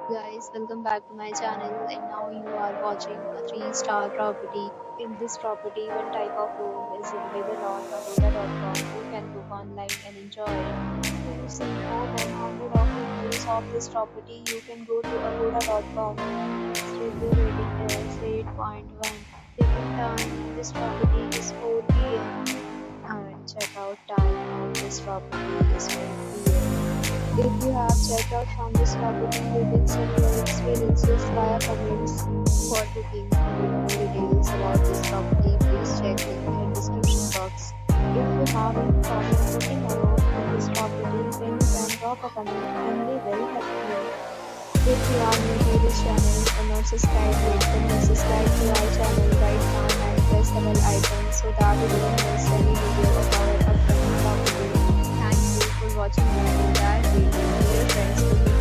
Guys, welcome back to my channel, and now you are watching a 3-star property. In this property, one type of room is available on agoda.com. You can book online and enjoy it. If you see more than 100 of reviews of this property, you can go to agoda.com. Its review rating is 8.1. Check-in time in this property is 4 p.m. and check-out time of this property is 1 p.m. If you have checked out from this property, you can send your experiences via comments. For booking or more details about this property, please check in the description box. If you have any problem booking a room in this property, then you can drop a comment and we will help you. If you are new to this channel or not subscribed yet, then please subscribe to our channel right now and press the bell icon so that you don't miss any video of our upcoming property. Thank you for watching the entire video. Your friends will be